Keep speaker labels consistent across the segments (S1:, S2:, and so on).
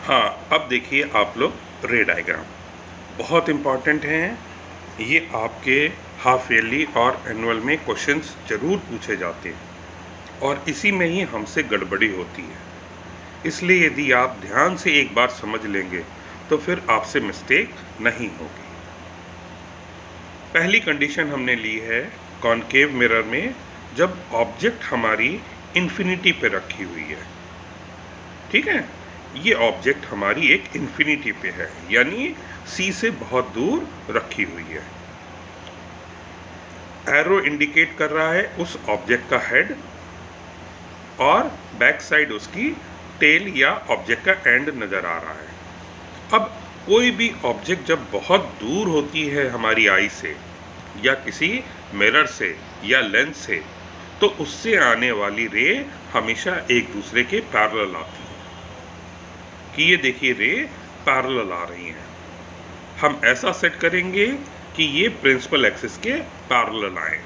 S1: हाँ, अब देखिए आप लोग रे डायग्राम बहुत इम्पॉर्टेंट हैं। ये आपके हाफ ईयरली और एनुअल में क्वेश्चंस ज़रूर पूछे जाते हैं और इसी में ही हमसे गड़बड़ी होती है। इसलिए यदि आप ध्यान से एक बार समझ लेंगे तो फिर आपसे मिस्टेक नहीं होगी। पहली कंडीशन हमने ली है कॉनकेव मिरर में, जब ऑब्जेक्ट हमारी इन्फिनिटी पे रखी हुई है। ठीक है, ये ऑब्जेक्ट हमारी एक इन्फिनिटी पे है, यानी सी से बहुत दूर रखी हुई है। एरो इंडिकेट कर रहा है उस ऑब्जेक्ट का हेड और बैक साइड उसकी टेल या ऑब्जेक्ट का एंड नज़र आ रहा है। अब कोई भी ऑब्जेक्ट जब बहुत दूर होती है हमारी आई से या किसी मिरर से या लेंस से, तो उससे आने वाली रे हमेशा एक दूसरे के पैरेलल आती है। कि ये देखिए रे पैरेलल आ रही हैं। हम ऐसा सेट करेंगे कि ये प्रिंसिपल एक्सिस के पैरेलल आए,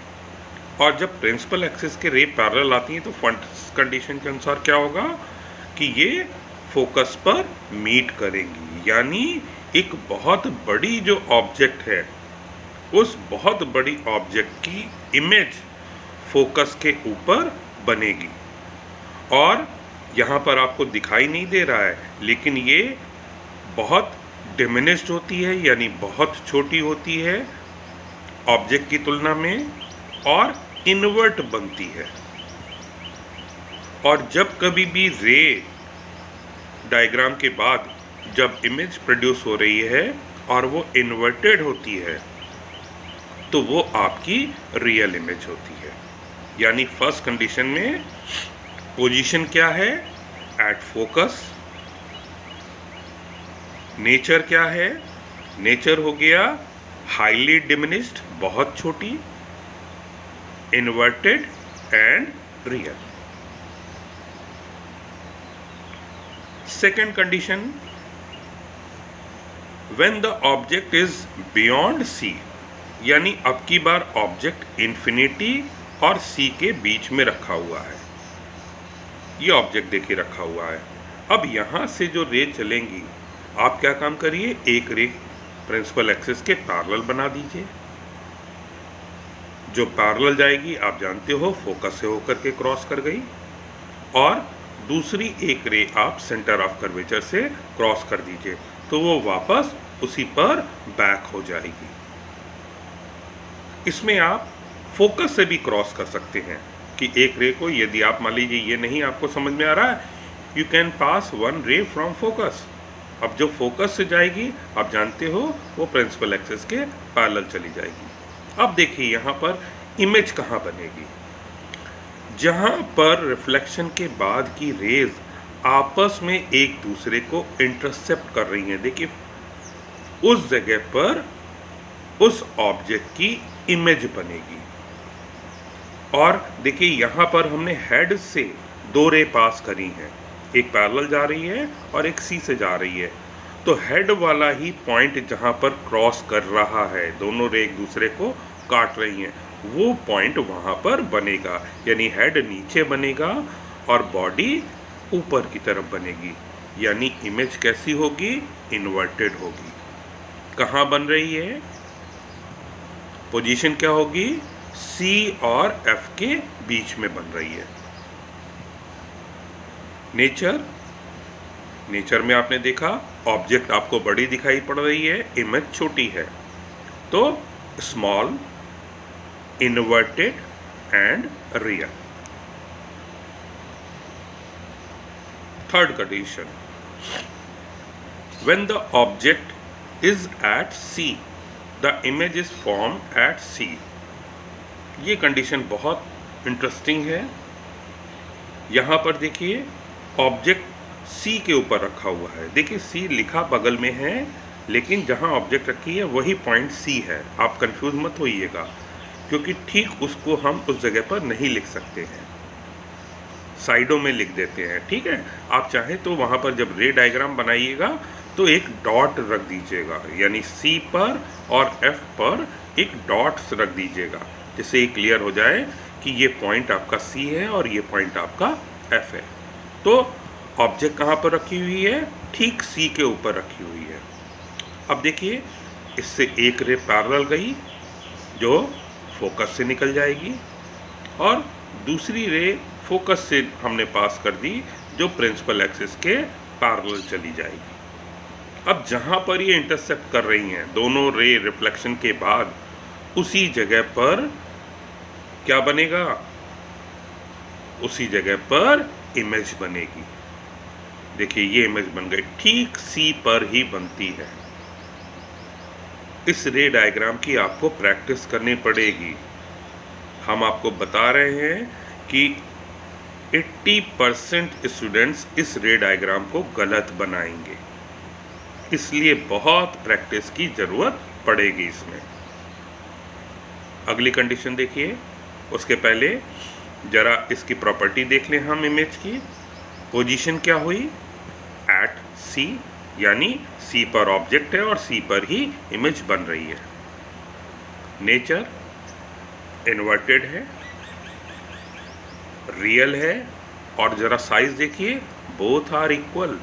S1: और जब प्रिंसिपल एक्सिस के रे पैरेलल आती हैं तो फर्स्ट कंडीशन के अनुसार क्या होगा कि ये फोकस पर मीट करेंगी, यानी एक बहुत बड़ी जो ऑब्जेक्ट है उस बहुत बड़ी ऑब्जेक्ट की इमेज फोकस के ऊपर बनेगी। और यहाँ पर आपको दिखाई नहीं दे रहा है, लेकिन ये बहुत डिमिनिश्ड होती है, यानी बहुत छोटी होती है ऑब्जेक्ट की तुलना में, और इन्वर्ट बनती है। और जब कभी भी रे डायग्राम के बाद जब इमेज प्रोड्यूस हो रही है और वो इन्वर्टेड होती है, तो वो आपकी रियल इमेज होती है। यानी फर्स्ट कंडीशन में पोजीशन क्या है? At focus. नेचर क्या है? नेचर हो गया हाईली डिमिनिश्ड, बहुत छोटी, inverted and real. Second condition, when the object is beyond C, यानी अब की बार ऑब्जेक्ट इन्फिनिटी और सी के बीच में रखा हुआ है। ये ऑब्जेक्ट देखिए रखा हुआ है। अब यहाँ से जो रे चलेंगी, आप क्या काम करिए, एक रे प्रिंसिपल एक्सिस के पैरेलल बना दीजिए। जो पैरेलल जाएगी आप जानते हो फोकस से होकर के क्रॉस कर गई, और दूसरी एक रे आप सेंटर ऑफ कर्वेचर से क्रॉस कर दीजिए, तो वो वापस उसी पर बैक हो जाएगी। इसमें आप फोकस से भी क्रॉस कर सकते हैं कि एक रे को, यदि आप मान लीजिए ये नहीं आपको समझ में आ रहा है, यू कैन पास वन रे फ्रॉम फोकस। अब जो फोकस से जाएगी आप जानते हो वो प्रिंसिपल एक्सिस के पैरेलल चली जाएगी। अब देखिए यहाँ पर इमेज कहाँ बनेगी, जहाँ पर रिफ्लेक्शन के बाद की रेज आपस में एक दूसरे को इंटरसेप्ट कर रही हैं। देखिए उस जगह पर उस ऑब्जेक्ट की इमेज बनेगी। और देखिए यहाँ पर हमने हेड से दो रे पास करी हैं, एक पैरेलल जा रही है और एक सी से जा रही है। तो हेड वाला ही पॉइंट जहाँ पर क्रॉस कर रहा है, दोनों रे एक दूसरे को काट रही हैं, वो पॉइंट वहाँ पर बनेगा। यानी हेड नीचे बनेगा और बॉडी ऊपर की तरफ बनेगी। यानी इमेज कैसी होगी? इन्वर्टेड होगी। कहाँ बन रही है? पोजीशन क्या होगी? सी और एफ के बीच में बन रही है। नेचर में आपने देखा ऑब्जेक्ट आपको बड़ी दिखाई पड़ रही है, इमेज छोटी है, तो small, inverted and real. Third condition, when the object is at C the image is form at C. ये कंडीशन बहुत इंटरेस्टिंग है। यहाँ पर देखिए ऑब्जेक्ट सी के ऊपर रखा हुआ है। देखिए सी लिखा बगल में है, लेकिन जहाँ ऑब्जेक्ट रखी है वही पॉइंट सी है। आप कंफ्यूज मत होइएगा, क्योंकि ठीक उसको हम उस जगह पर नहीं लिख सकते हैं, साइडों में लिख देते हैं। ठीक है, आप चाहें तो वहाँ पर जब रे डायग्राम बनाइएगा तो एक डॉट रख दीजिएगा, यानी सी पर और एफ पर एक डॉट्स रख दीजिएगा, जिससे ये क्लियर हो जाए कि ये पॉइंट आपका सी है और ये पॉइंट आपका एफ है। तो ऑब्जेक्ट कहाँ पर रखी हुई है? ठीक सी के ऊपर रखी हुई है। अब देखिए, इससे एक रे पैरेलल गई जो फोकस से निकल जाएगी, और दूसरी रे फोकस से हमने पास कर दी जो प्रिंसिपल एक्सिस के पैरेलल चली जाएगी। अब जहाँ पर ये इंटरसेक्ट कर रही हैं दोनों रे रिफ्लेक्शन के बाद, उसी जगह पर क्या बनेगा? उसी जगह पर इमेज बनेगी। देखिए, ये इमेज बन गई, ठीक सी पर ही बनती है। इस रे डायग्राम की आपको प्रैक्टिस करनी पड़ेगी। हम आपको बता रहे हैं कि 80% स्टूडेंट्स इस रे डायग्राम को गलत बनाएंगे, इसलिए बहुत प्रैक्टिस की ज़रूरत पड़ेगी इसमें। अगली कंडीशन देखिए, उसके पहले ज़रा इसकी प्रॉपर्टी देख लें हम इमेज की। पोजीशन क्या हुई? एट सी, यानी सी पर ऑब्जेक्ट है और सी पर ही इमेज बन रही है। नेचर इन्वर्टेड है, रियल है, और ज़रा साइज देखिए, बोथ आर इक्वल,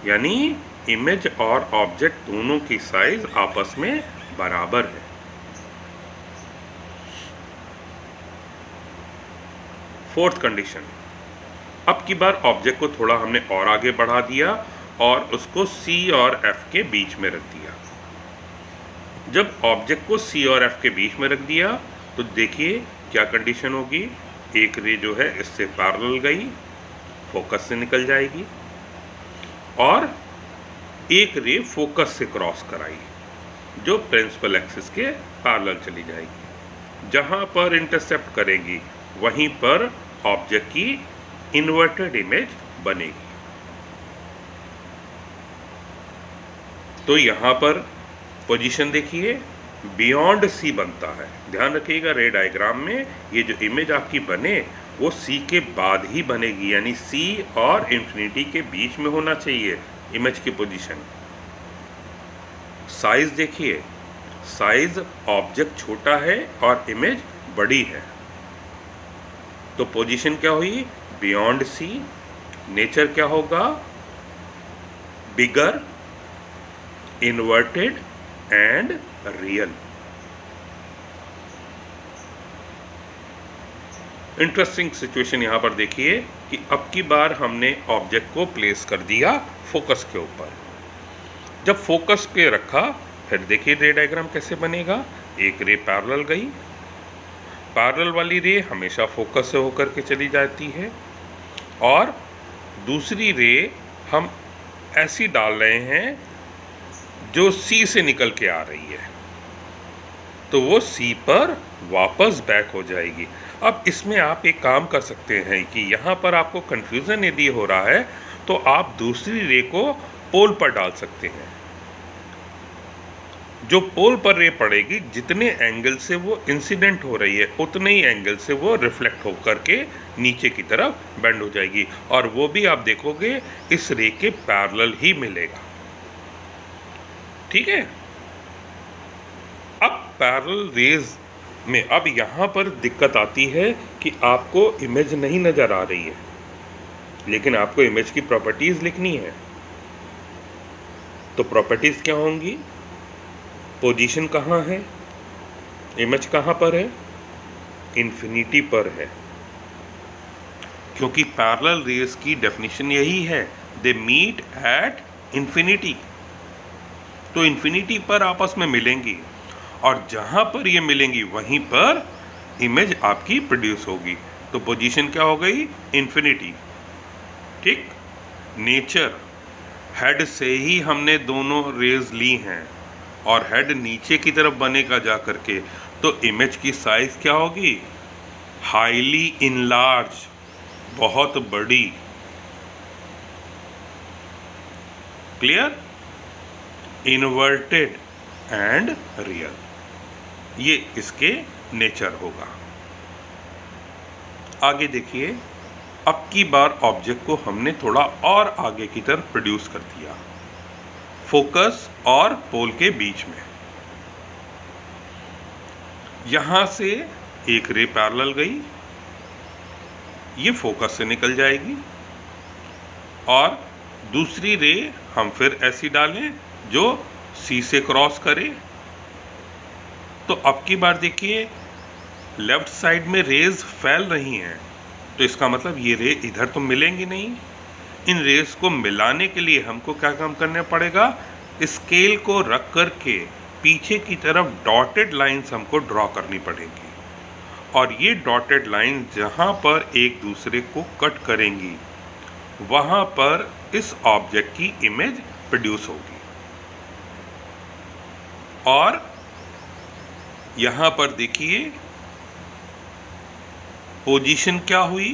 S1: यानी इमेज और ऑब्जेक्ट दोनों की साइज आपस में बराबर है। फोर्थ कंडीशन, अब की बार ऑब्जेक्ट को थोड़ा हमने और आगे बढ़ा दिया और उसको C और F के बीच में रख दिया। जब ऑब्जेक्ट को C और F के बीच में रख दिया तो देखिए क्या कंडीशन होगी। एक रे जो है इससे पैरेलल गई, फोकस से निकल जाएगी, और एक रे फोकस से क्रॉस कराई जो प्रिंसिपल एक्सिस के पैरेलल चली जाएगी। जहाँ पर इंटरसेप्ट करेंगी वहीं पर ऑब्जेक्ट की इन्वर्टेड इमेज बनेगी। तो यहाँ पर पोजीशन देखिए, बियॉन्ड सी बनता है। ध्यान रखिएगा, रे डायग्राम में ये जो इमेज आपकी बने वो सी के बाद ही बनेगी, यानी सी और इंफिनिटी के बीच में होना चाहिए इमेज की पोजीशन। साइज देखिए, साइज ऑब्जेक्ट छोटा है और इमेज बड़ी है, तो पोजीशन क्या हुई? बियॉन्ड सी। नेचर क्या होगा? Bigger, inverted and real. Interesting situation यहां पर देखिए कि अब की बार हमने ऑब्जेक्ट को प्लेस कर दिया फोकस के ऊपर। जब फोकस पे रखा, फिर देखिए रे डायग्राम कैसे बनेगा। एक रे पैरेलल गई, पैरेलल वाली रे हमेशा फोकस से होकर के चली जाती है, और दूसरी रे हम ऐसी डाल रहे हैं जो सी से निकल के आ रही है, तो वो सी पर वापस बैक हो जाएगी। अब इसमें आप एक काम कर सकते हैं कि यहाँ पर आपको कन्फ्यूज़न यदि हो रहा है तो आप दूसरी रे को पोल पर डाल सकते हैं। जो पोल पर रे पड़ेगी, जितने एंगल से वो इंसिडेंट हो रही है उतने ही एंगल से वो रिफ्लेक्ट होकर के नीचे की तरफ बेंड हो जाएगी, और वो भी आप देखोगे इस रे के पैरेलल ही मिलेगा। ठीक है। अब पैरेलल रेज में अब यहाँ पर दिक्कत आती है कि आपको इमेज नहीं नज़र आ रही है, लेकिन आपको इमेज की प्रॉपर्टीज़ लिखनी है। तो प्रॉपर्टीज़ क्या होंगी? पोजीशन कहाँ है, इमेज कहाँ पर है? इन्फिनिटी पर है, क्योंकि पैरेलल रेज की डेफिनेशन यही है, दे मीट एट इन्फिनिटी। तो इन्फिनिटी पर आपस में मिलेंगी, और जहाँ पर ये मिलेंगी वहीं पर इमेज आपकी प्रोड्यूस होगी। तो पोजीशन क्या हो गई? इन्फिनिटी। ठीक। नेचर, हेड से ही हमने दोनों रेज ली हैं, और हेड नीचे की तरफ बनेगा जा करके, तो इमेज की साइज क्या होगी? हाईली इनलार्ज, बहुत बड़ी। क्लियर? इन्वर्टेड एंड रियल, ये इसके नेचर होगा। आगे देखिए, अब की बार ऑब्जेक्ट को हमने थोड़ा और आगे की तरफ प्रोड्यूस कर दिया, फोकस और पोल के बीच में। यहां से एक रे पैरेलल गई, ये फोकस से निकल जाएगी, और दूसरी रे हम फिर ऐसी डालें जो C से क्रॉस करे। तो अब की बार देखिए लेफ्ट साइड में रेज फैल रही हैं, तो इसका मतलब ये रे इधर तो मिलेंगी नहीं। इन रेज को मिलाने के लिए हमको क्या काम करना पड़ेगा, स्केल को रख करके पीछे की तरफ डॉटेड लाइंस हमको ड्रॉ करनी पड़ेगी, और ये डॉटेड लाइन जहाँ पर एक दूसरे को कट करेंगी वहाँ पर इस ऑब्जेक्ट की इमेज प्रोड्यूस होगी। और यहाँ पर देखिए पोजीशन क्या हुई,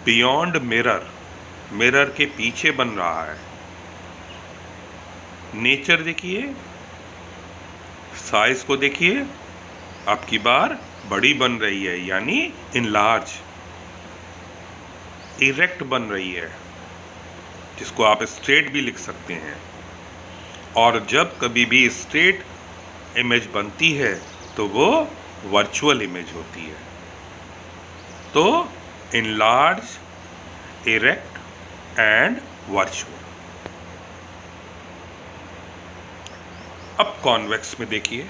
S1: बियॉन्ड मिरर, मिरर के पीछे बन रहा है। नेचर देखिए, साइज को देखिए, आपकी बार बड़ी बन रही है यानी इनलार्ज, इरेक्ट बन रही है, जिसको आप स्ट्रेट भी लिख सकते हैं। और जब कभी भी स्ट्रेट इमेज बनती है तो वो वर्चुअल इमेज होती है। तो इनलार्ज, इरेक्ट एंड वर्चुअल। अब कॉन्वेक्स में देखिए,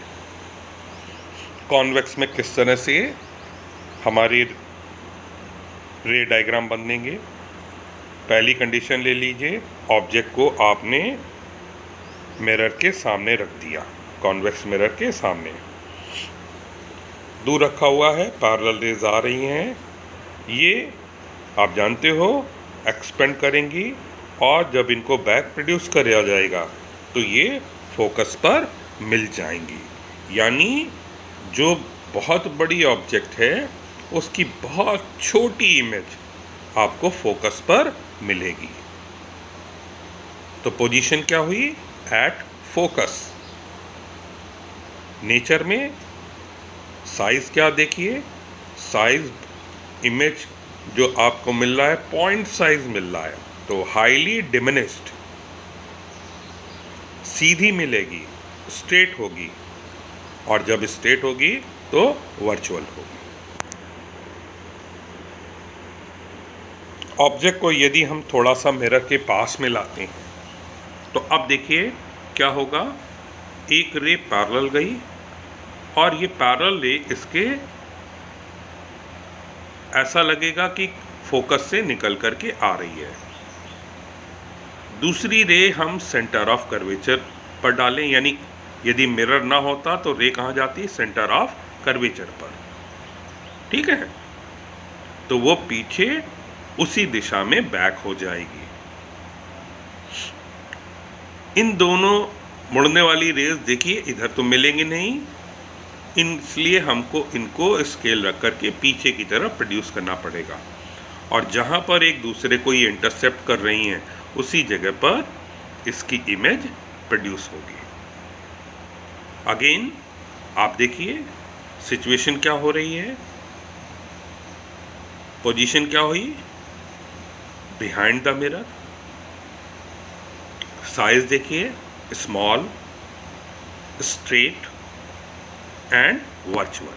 S1: कॉन्वेक्स में किस तरह से हमारी रे डायग्राम बनेंगे। पहली कंडीशन ले लीजिए, ऑब्जेक्ट को आपने मिरर के सामने रख दिया, कॉन्वेक्स मिरर के सामने दूर रखा हुआ है, पैरेलल रेज आ रही हैं, ये आप जानते हो एक्सपेंड करेंगी, और जब इनको बैक प्रोड्यूस किया जाएगा तो ये फोकस पर मिल जाएंगी। यानी जो बहुत बड़ी ऑब्जेक्ट है उसकी बहुत छोटी इमेज आपको फोकस पर मिलेगी। तो पोजीशन क्या हुई, एट फोकस। नेचर में साइज क्या देखिए, साइज इमेज जो आपको मिल रहा है पॉइंट साइज मिल रहा है, तो हाईली डिमिनिश्ड, सीधी मिलेगी, स्ट्रेट होगी, और जब स्ट्रेट होगी तो वर्चुअल होगी। ऑब्जेक्ट को यदि हम थोड़ा सा मिरर के पास में लाते हैं तो अब देखिए क्या होगा, एक रे पैरेलल गई और ये पैरेलल रे इसके ऐसा लगेगा कि फोकस से निकल करके आ रही है। दूसरी रे हम सेंटर ऑफ कर्वेचर पर डालें, यानी यदि मिरर ना होता तो रे कहाँ जाती, सेंटर ऑफ कर्वेचर पर, ठीक है। तो वो पीछे उसी दिशा में बैक हो जाएगी। इन दोनों मुड़ने वाली रेज देखिए इधर तो मिलेंगी नहीं, इसलिए हमको इनको स्केल रख करके पीछे की तरफ प्रोड्यूस करना पड़ेगा, और जहाँ पर एक दूसरे को ये इंटरसेप्ट कर रही हैं उसी जगह पर इसकी इमेज प्रोड्यूस होगी। अगेन आप देखिए सिचुएशन क्या हो रही है, पोजीशन क्या हुई, बिहाइंड द मिरर, साइज देखिए स्मॉल, स्ट्रेट एंड वर्चुअल।